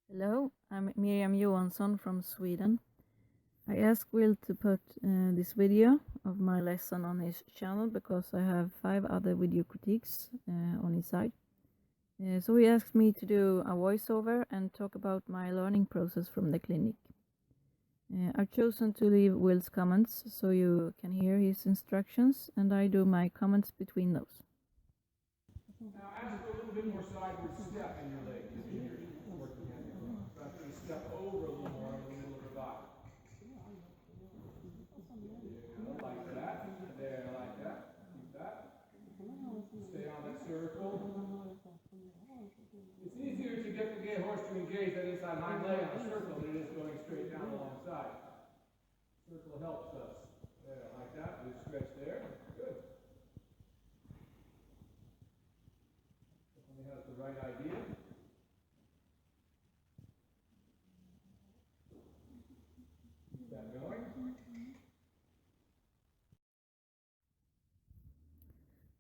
Hello, I'm Miriam Johansson from Sweden. I asked Will to put this video of my lesson on his channel because I have 5 other video critiques on his side. So he asked me to do a voiceover and talk about my learning process from the clinic. I've chosen to leave Will's comments so you can hear his instructions, and I do my comments between those. Now ask for a little bit more sideward step in your leg. Step over a little more in the middle of the body. Like that. There, like that. Keep that. Stay on that circle. It's easier to get the gait horse to engage that inside hind leg on a circle than it is going straight down alongside. Circle helps us. There, like that. We stretch there. Good. Definitely has the right idea.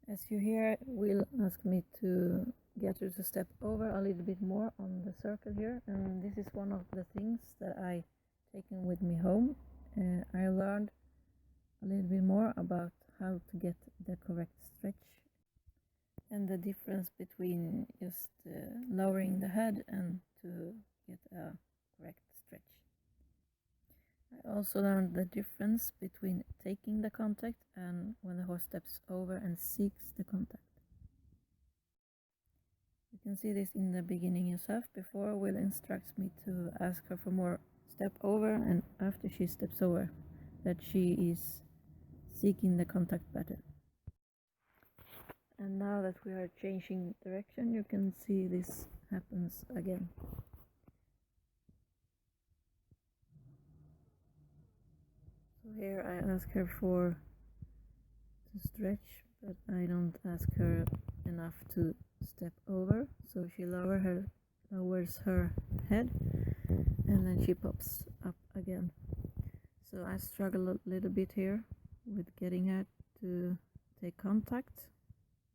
As you hear, Will ask me to get her to step over a little bit more on the circle here, and this is one of the things that I taken with me home. I learned a little bit more about how to get the correct stretch and the difference between just lowering the head and to get a correct stretch. I also learned the difference between taking the contact and when the horse steps over and seeks the contact. You can see this in the beginning yourself. Before, Will instructs me to ask her for more step over, and after she steps over, that she is seeking the contact better. And now that we are changing direction, you can see this happens again. So here I ask her to stretch, but I don't ask her enough to step over, so she lowers her head, and then she pops up again. So I struggle a little bit here with getting her to take contact,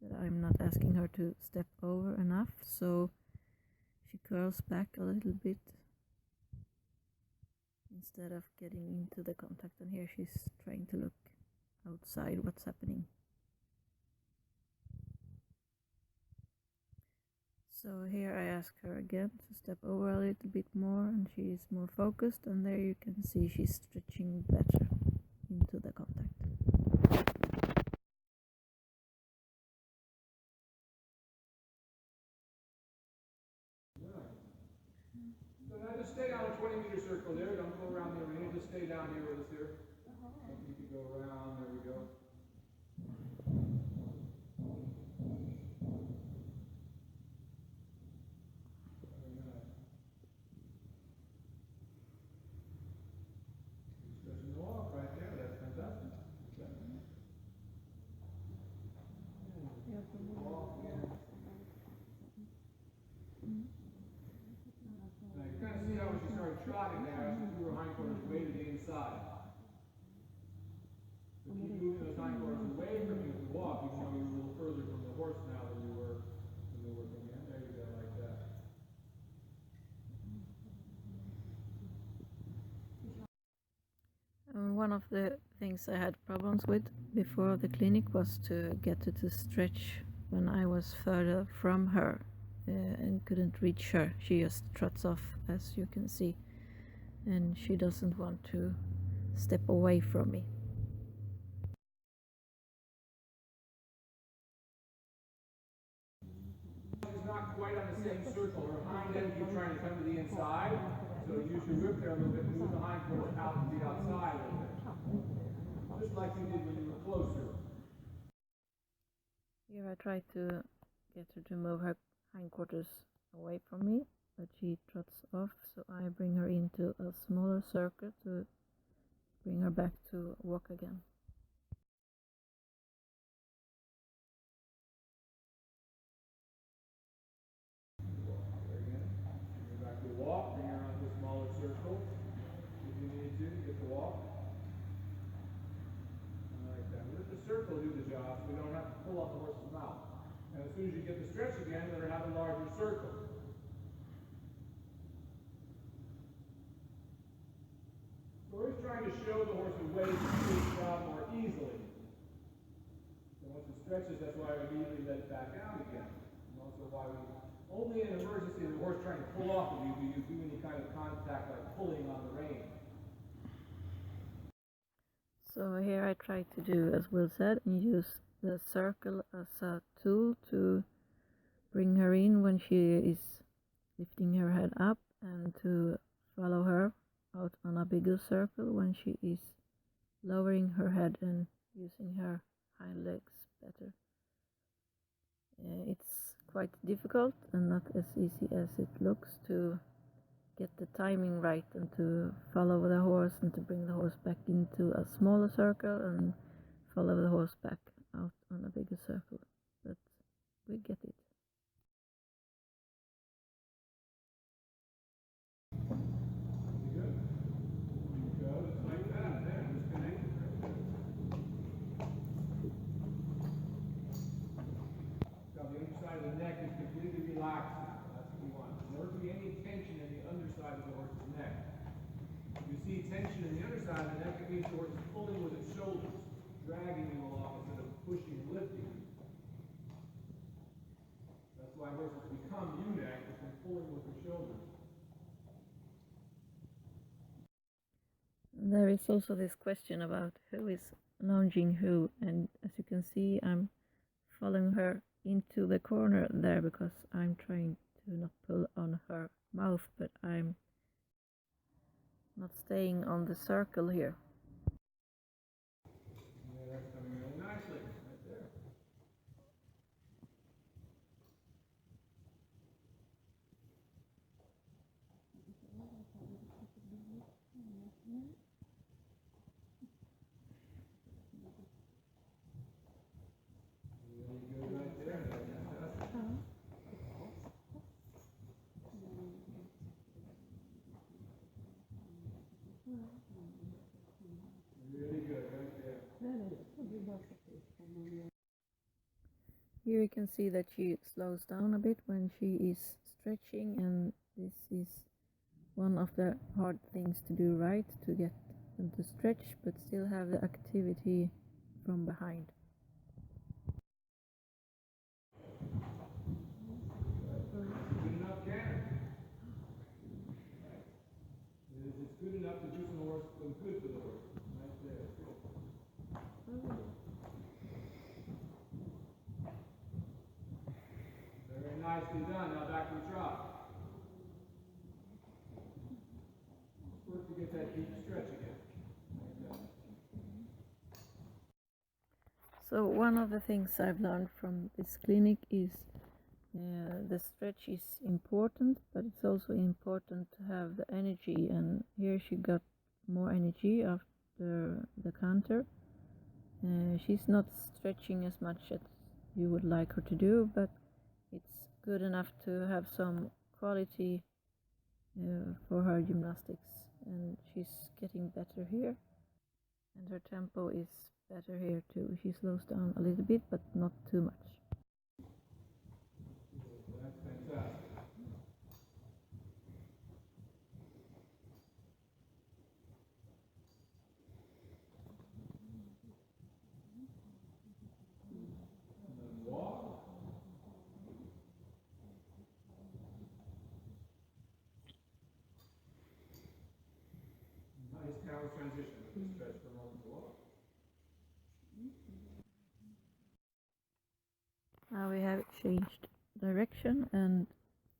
but I'm not asking her to step over enough, so she curls back a little bit instead of getting into the contact, and here she's trying to look outside what's happening. So here I ask her again to step over a little bit more, and she is more focused, and there you can see she's stretching better into the contact. So now just stay on a 20-meter circle there. Don't go around the arena. Just stay down here with us here. You can go around. There we go. Stretching the walk right there. That's fantastic. Walk in. Now you kind of see how when she started trotting there, she threw her hindquarters way to the inside. So keep moving those hindquarters away from you as you walk, even though you're a little further from the horse now than you were coming in. There you go, like that. One of the things I had problems with before the clinic was to get her to stretch when I was further from her and couldn't reach her. She just trots off, as you can see, and she doesn't want to step away from me. She's not quite on the same circle. Her hind end, you're trying to come to the inside. So use your whip there a little bit and move the hindquarters out to the outside a little bit. Just like you did when you were closer. Here I try to get her to move her hindquarters away from me, but she trots off, so I bring her into a smaller circle to bring her back to walk again. Back to walk, bring her onto a smaller circle. If you need to get the walk. Like that. Let the circle do the job so we don't have to pull on the horse's mouth. And as soon as you get the stretch again, let her have a larger circle. trying to show the horse a way to squeeze it out more easily. So once it stretches, that's why I immediately let it back out again. And also why we, only in an emergency, the horse trying to pull off of you, do you do any kind of contact like pulling on the rein. So here I try to do as Will said and use the circle as a tool to bring her in when she is lifting her head up, and to follow her out on a bigger circle when she is lowering her head and using her hind legs better. It's quite difficult and not as easy as it looks to get the timing right and to follow the horse and to bring the horse back into a smaller circle and follow the horse back out on a bigger circle, but we get it. Tension in the underside of the neck, it means the horse is pulling with its shoulders, dragging you along instead of pushing and lifting. That's why horses become U-neck, is from pulling with their shoulders. There is also this question about who is lunging who, and as you can see, I'm following her into the corner there because I'm trying to not pull on her mouth, but I'm not staying on the circle here. Yeah, that's coming really nicely, right there. Really good right there. Really good right there. Here you can see that she slows down a bit when she is stretching, and this is one of the hard things to do right, to get them to stretch but still have the activity from behind. Good enough canter. It's good enough to do some horse, some good for the horse. Right there. Very nicely done. Now back to the trot. Work to get that deep stretch again. Like that. So one of the things I've learned from this clinic is the stretch is important, but it's also important to have the energy, and here she got more energy after the canter. She's not stretching as much as you would like her to do, but it's good enough to have some quality for her gymnastics, and she's getting better here, and her tempo is better here too. She slows down a little bit, but not too much. That's fantastic. And then walk. Nice balance transition. Stretch for a moment to walk. Now we have changed direction and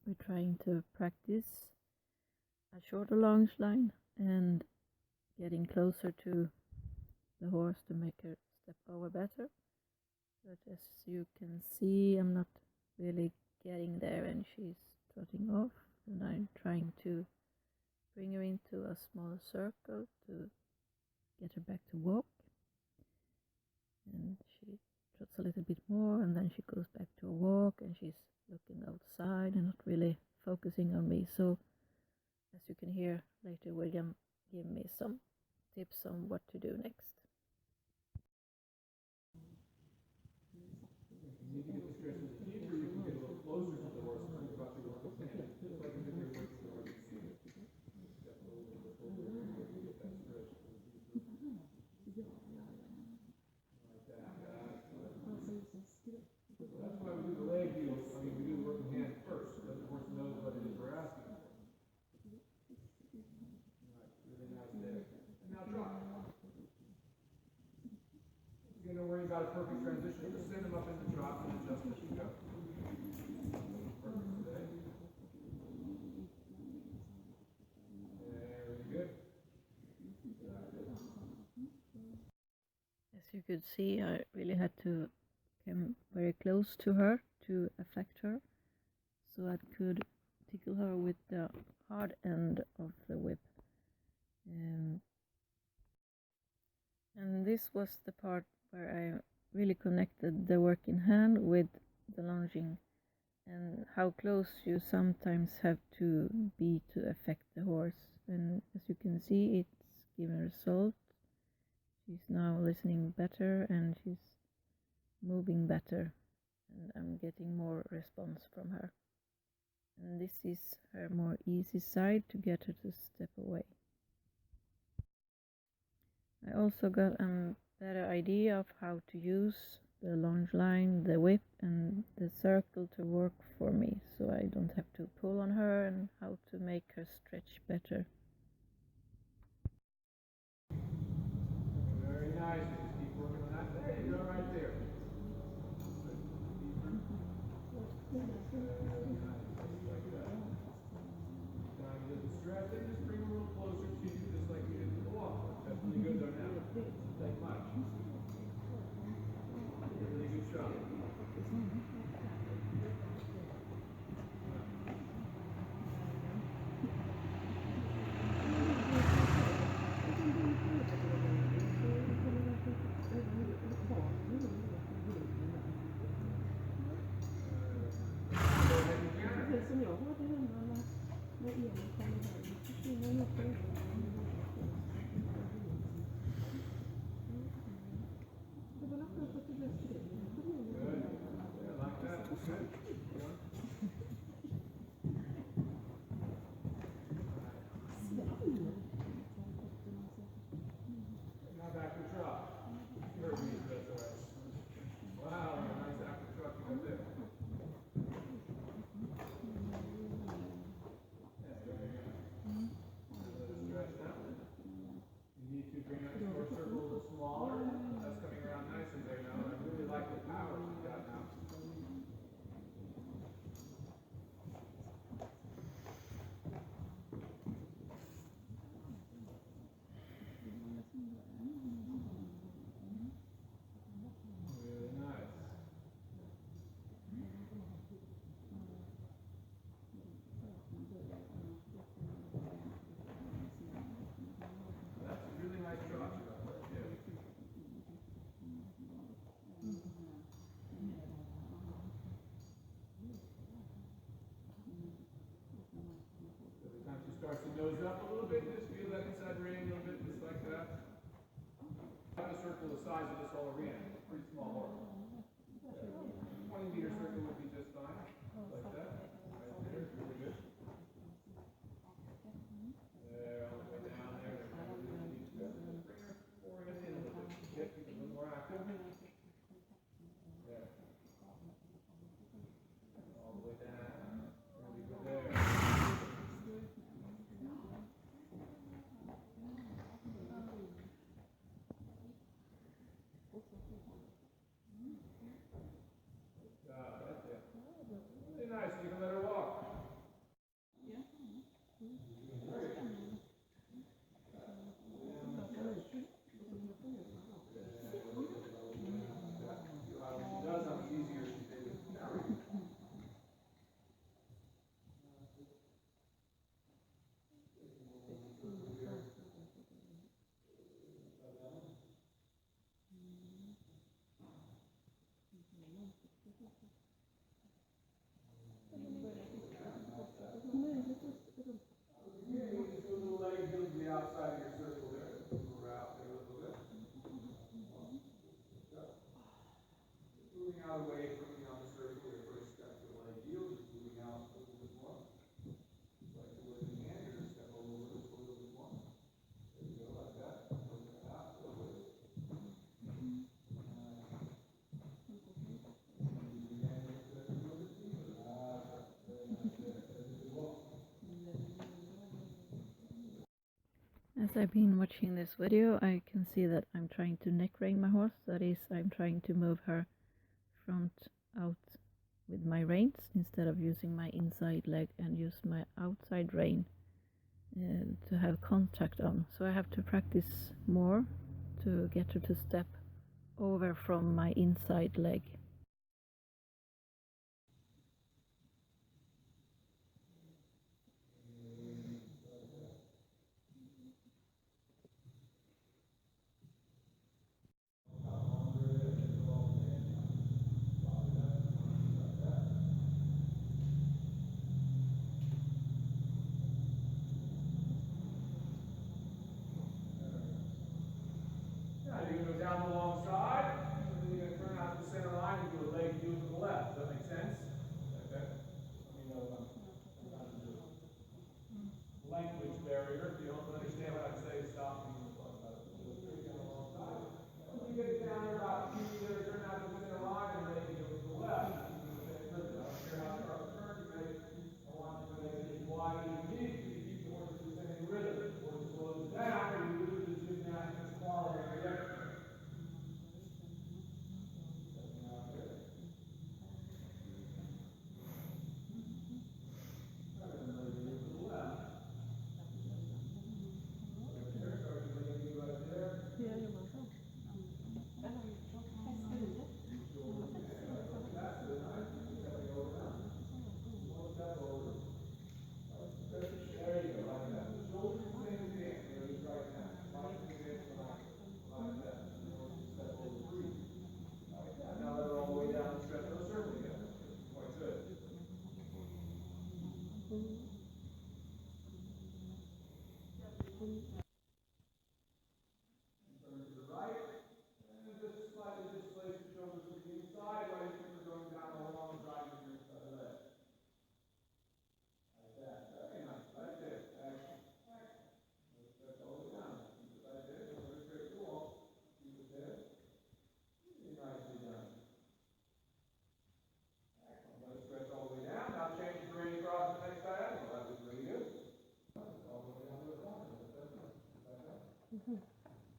we're trying to practice a shorter lunge line and getting closer to the horse to make her step over better. But as you can see, I'm not really getting there, and she's trotting off, and I'm trying to bring her into a small circle to get her back to walk. And she trots a little bit more, and then she goes back to a walk, and she's looking outside and not really focusing on me. So as you can hear later, William give me some tips on what to do next. You need to get the stretch a little deeper, you can get a little closer to the horse and think about your work with him. Just like you did your work with the horse. Step a little bit over, get that stretch a little could see, I really had to come very close to her to affect her, so I could tickle her with the hard end of the whip. And this was the part where I really connected the work in hand with the lunging, and how close you sometimes have to be to affect the horse. And as you can see, it's given result. She's now listening better and she's moving better, and I'm getting more response from her. And this is her more easy side to get her to step away. I also got a better idea of how to use the lunge line, the whip and the circle to work for me, so I don't have to pull on her, and how to make her stretch better. Very nice. Just keep working on that. There you go, right there. Very nice. Just like that. Time to get the stretch, and just bring a little closer to you, just like you did with the walk. That's really good though now. Doesn't take much. Really good shot. Starts to nose up a little bit, just feel that inside rein a little bit, just like that. Have a circle the size of this whole arena, pretty small horse. 20-meter circle would be just fine, like that. Right there, really good. There, all the way down there. Just bring her forward and in a little bit. Get a little more active. There. All the way down. Really good there. Nice, you can let her walk. Outside of your circle there, move her out there a little bit. Moving out away from you on the circle, your first step to the leg heel, just moving out a little bit more. Like the living hand, you're going to step over this a little bit more. There you go, like that. Open it out a little bit. As I've been watching this video, I can see that I'm trying to neck rein my horse. That is, I'm trying to move her front out with my reins instead of using my inside leg, and use my outside rein to have contact on. So I have to practice more to get her to step over from my inside leg. Now you're going to go down the long side, and then you're going to turn out to the center line and do a leg view to the left. Does that make sense? Okay. Let me know if I'm trying to do it. Language barrier. If you don't understand what I'm saying, stop me and talk about it. So straight down the long side. When you get down there about 2 meters, turn out to the center line and leg view to the left. I don't care how sharp the turn you make. I want you to make it as wide as you need to keep the horse in the same rhythm. The horse slows down, and you lose the gymnastics quality of the exercise.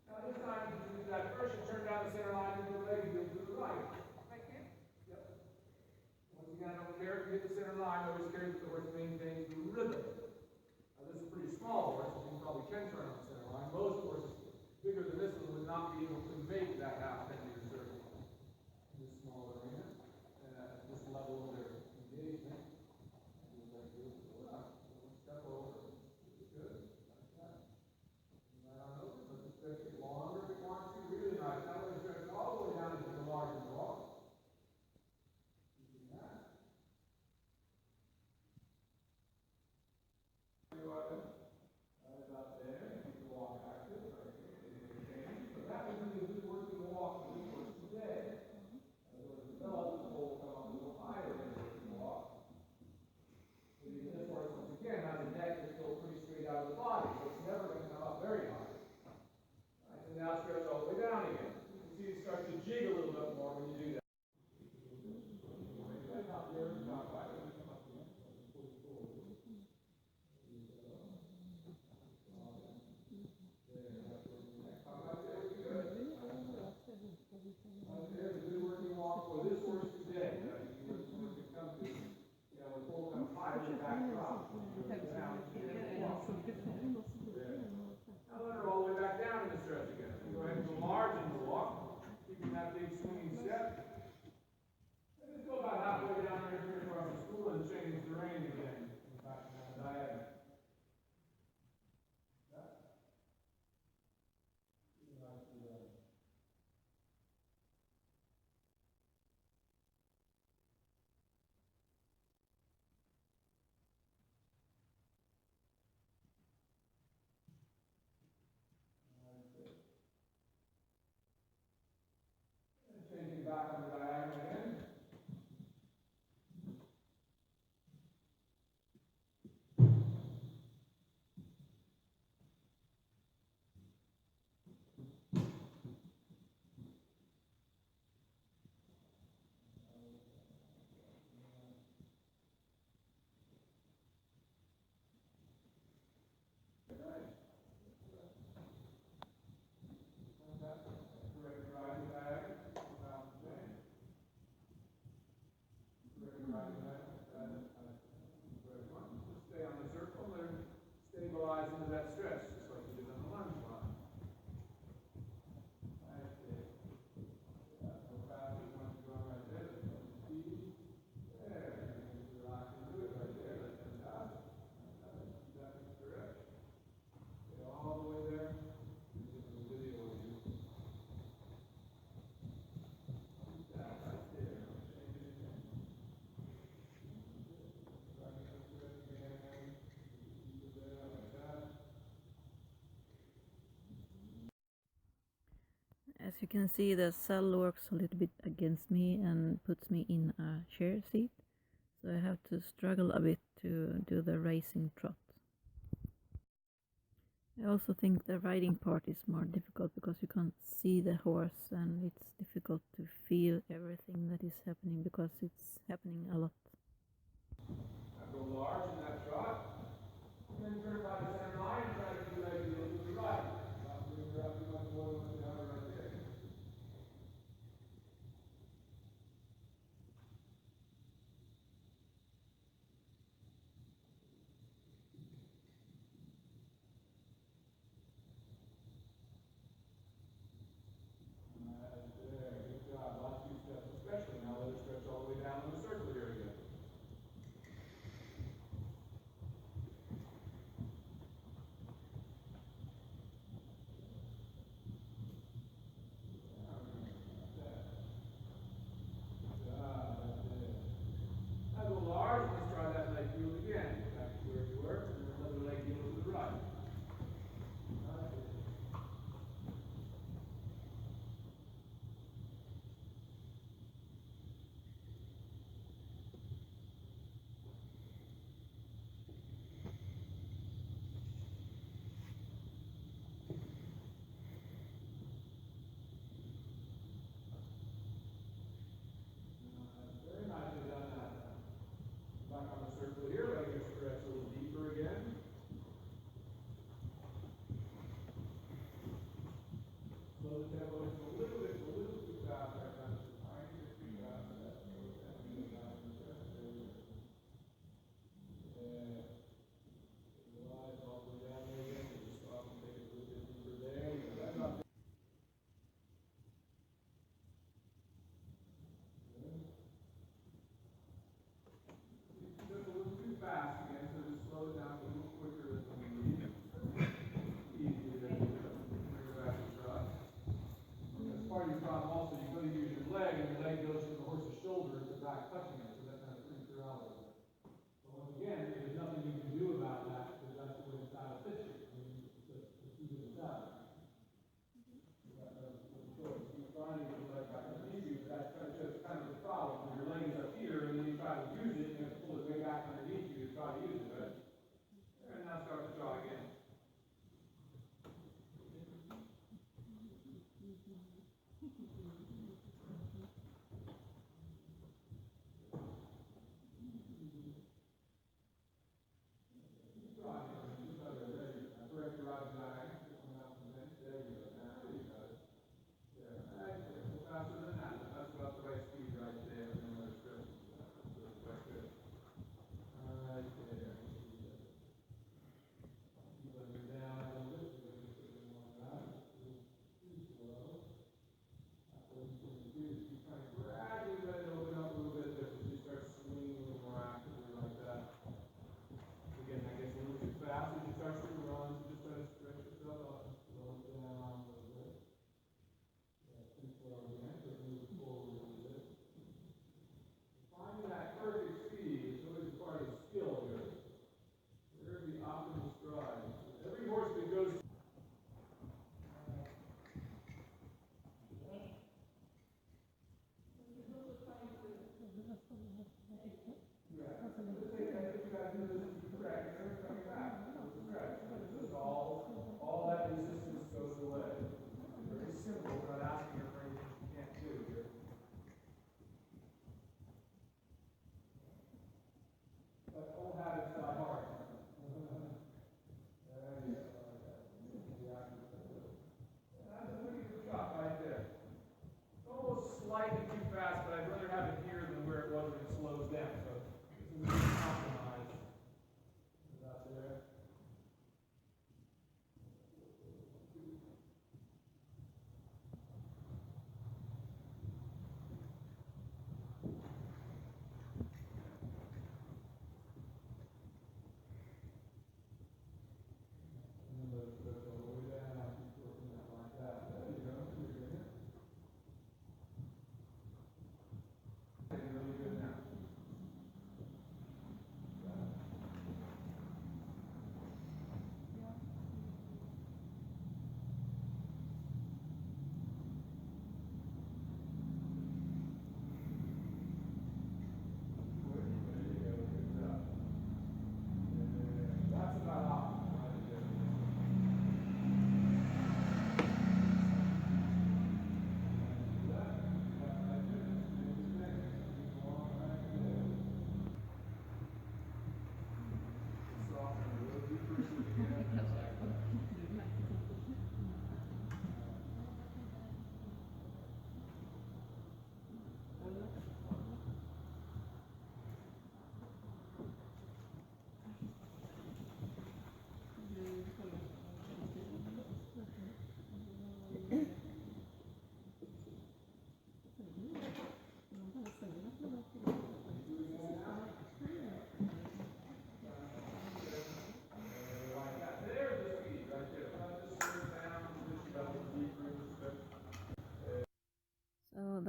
Now this time you do that first, you turn down the center line and do a leg view to the right. Right here? Yep. Once again, don't care if you hit the center line, always care that the horse maintains the rhythm. Now this is a pretty small horse, you probably can turn on the center line. Most horses bigger than this one would not be able to make that half meter circle in this small arena and at this level of their engagement. Do a leg view to the left. Step over. Good. Like that. Right on over. Let the stretch get longer if it wants to. Really nice. Now let it stretch all the way down into the larger walk. Keeping that. Right about there. Keep the walk active. So that would be a good working walk for this horse today. As it was developed, the whole come up a little higher than the working walk. So this horse, once again, has a neck that's still pretty straight out of the body, so it's never going to come up very high. Right, and now stretch all the way down again. You can see it starts to jig a little bit more when you do that. There's a good working walk for this horse today. You can come to, when full comes high, the back drop. Down. Now let her all the way back down in the stretch again. Go ahead and enlarge in the walk, keeping that big swinging step. And just go about halfway down there here across the school and change the rein again. Back down the diagonal. Changing back on the diagonal again. Stay on the circle and stabilize into that stretch, just like you did on the lunge line. you can see, the saddle works a little bit against me and puts me in a chair seat, so I have to struggle a bit to do the racing trot. I also think the riding part is more difficult because you can't see the horse and it's difficult to feel everything that is happening because it's happening a lot. Now go large in that trot. Then turn by the center line and try to do that deal to the right. Not bring her up too much more than the other right there. There, good job. Last few steps especially. Now let her stretch all the way down in the circle here again.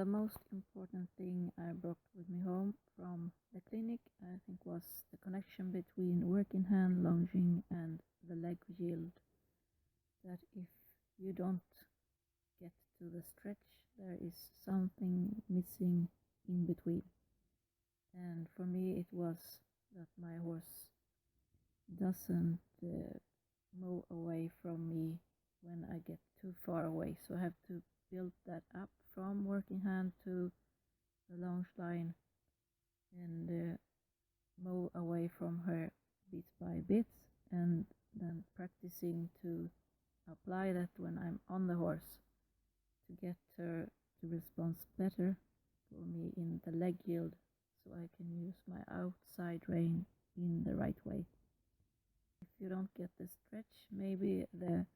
the most important thing I brought with me home from the clinic, I think, was the connection between working hand lunging and the leg yield. That if you don't get to the stretch, there is something missing in between. And for me, it was that my horse doesn't move away from me when I get too far away. So I have to build that up from working hand to the launch line and move away from her bit by bit, and then practicing to apply that when I'm on the horse to get her to respond better for me in the leg yield, so I can use my outside rein in the right way. If you don't get the stretch, maybe the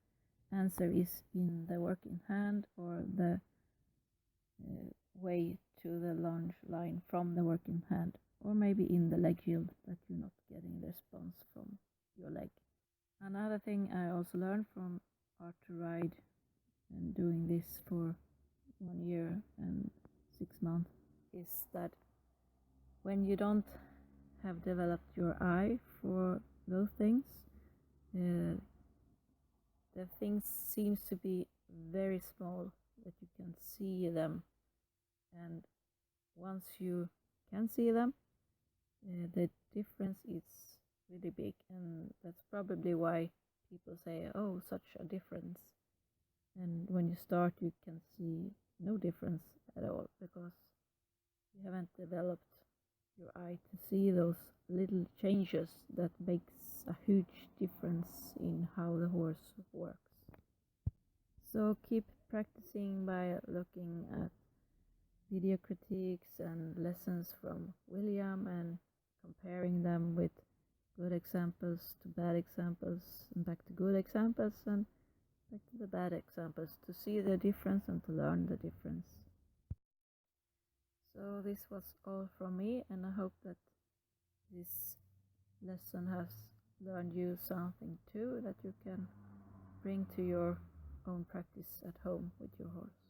answer is in the working hand or the way to the lunge line from the working hand, or maybe in the leg yield that you're not getting the response from your leg. Another thing I also learned from Art2Ride and doing this for 1 year and 6 months is that when you don't have developed your eye for those things, the things seems to be very small that you can see them, and once you can see them, the difference is really big, and that's probably why people say, oh, such a difference. And when you start, you can see no difference at all, because you haven't developed your eye to see those little changes that makes a huge difference in how the horse works. So keep practicing by looking at video critiques and lessons from William and comparing them with good examples to bad examples and back to good examples and back to the bad examples to see the difference and to learn the difference. So this was all from me, and I hope that this lesson has learned you something too that you can bring to your own practice at home with your horse.